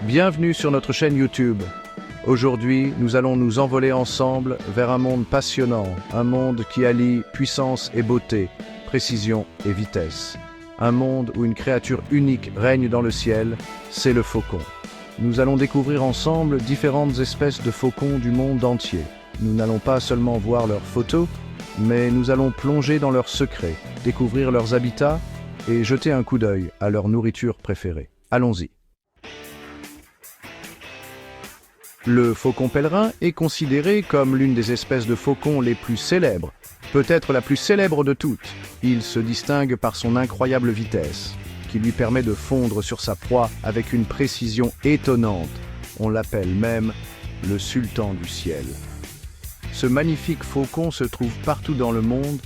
Bienvenue sur notre chaîne YouTube. Aujourd'hui, nous allons nous envoler ensemble vers un monde passionnant, un monde qui allie puissance et beauté, précision et vitesse. Un monde où une créature unique règne dans le ciel, c'est le faucon. Nous allons découvrir ensemble différentes espèces de faucons du monde entier. Nous n'allons pas seulement voir leurs photos, mais nous allons plonger dans leurs secrets, découvrir leurs habitats et jeter un coup d'œil à leur nourriture préférée. Allons-y. Le faucon pèlerin est considéré comme l'une des espèces de faucons les plus célèbres, peut-être la plus célèbre de toutes. Il se distingue par son incroyable vitesse, qui lui permet de fondre sur sa proie avec une précision étonnante. On l'appelle même le sultan du ciel. Ce magnifique faucon se trouve partout dans le monde,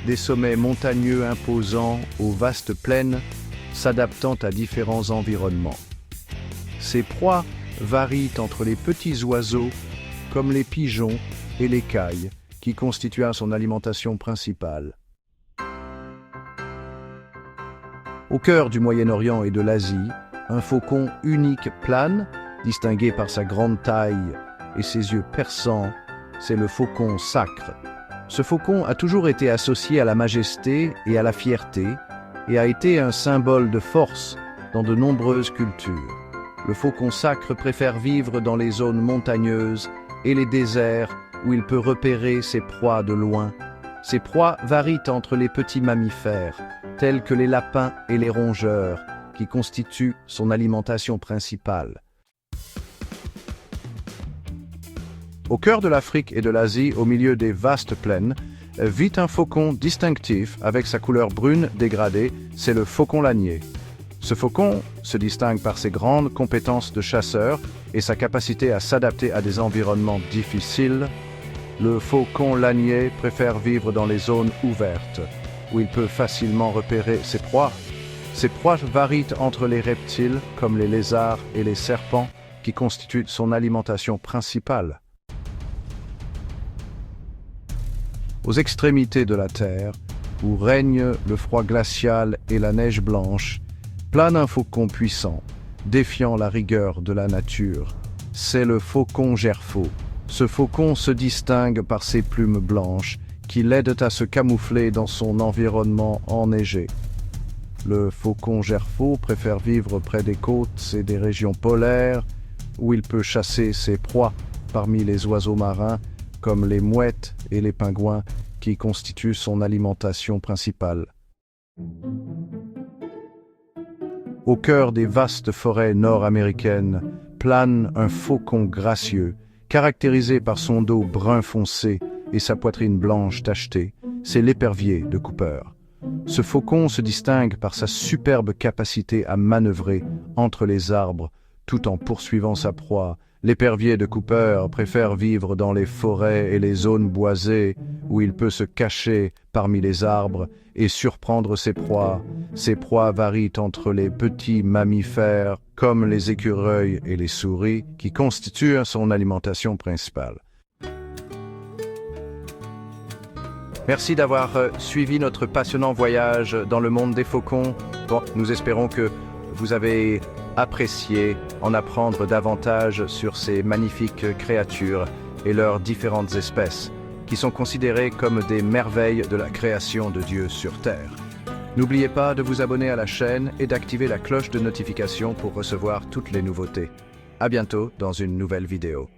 des sommets montagneux imposants aux vastes plaines, s'adaptant à différents environnements. Ses proies varient entre les petits oiseaux, comme les pigeons et les cailles, qui constituent son alimentation principale. Au cœur du Moyen-Orient et de l'Asie, un faucon unique plane, distingué par sa grande taille et ses yeux perçants, c'est le faucon sacre. Ce faucon a toujours été associé à la majesté et à la fierté, et a été un symbole de force dans de nombreuses cultures. Le faucon sacre préfère vivre dans les zones montagneuses et les déserts où il peut repérer ses proies de loin. Ses proies varient entre les petits mammifères, tels que les lapins et les rongeurs, qui constituent son alimentation principale. Au cœur de l'Afrique et de l'Asie, au milieu des vastes plaines, vit un faucon distinctif avec sa couleur brune dégradée, c'est le faucon lanier. Ce faucon se distingue par ses grandes compétences de chasseur et sa capacité à s'adapter à des environnements difficiles. Le faucon lanier préfère vivre dans les zones ouvertes, où il peut facilement repérer ses proies. Ses proies varient entre les reptiles, comme les lézards et les serpents, qui constituent son alimentation principale. Aux extrémités de la Terre, où règne le froid glacial et la neige blanche, plane un faucon puissant, défiant la rigueur de la nature. C'est le faucon gerfaut. Ce faucon se distingue par ses plumes blanches qui l'aident à se camoufler dans son environnement enneigé. Le faucon gerfaut préfère vivre près des côtes et des régions polaires où il peut chasser ses proies parmi les oiseaux marins comme les mouettes et les pingouins qui constituent son alimentation principale. Au cœur des vastes forêts nord-américaines plane un faucon gracieux, caractérisé par son dos brun foncé et sa poitrine blanche tachetée. C'est l'épervier de Cooper. Ce faucon se distingue par sa superbe capacité à manœuvrer entre les arbres tout en poursuivant sa proie. L'épervier de Cooper préfère vivre dans les forêts et les zones boisées où il peut se cacher parmi les arbres et surprendre ses proies. Ses proies varient entre les petits mammifères comme les écureuils et les souris qui constituent son alimentation principale. Merci d'avoir suivi notre passionnant voyage dans le monde des faucons. Nous espérons que vous avez apprécié en apprendre davantage sur ces magnifiques créatures et leurs différentes espèces, qui sont considérées comme des merveilles de la création de Dieu sur Terre. N'oubliez pas de vous abonner à la chaîne et d'activer la cloche de notification pour recevoir toutes les nouveautés. À bientôt dans une nouvelle vidéo.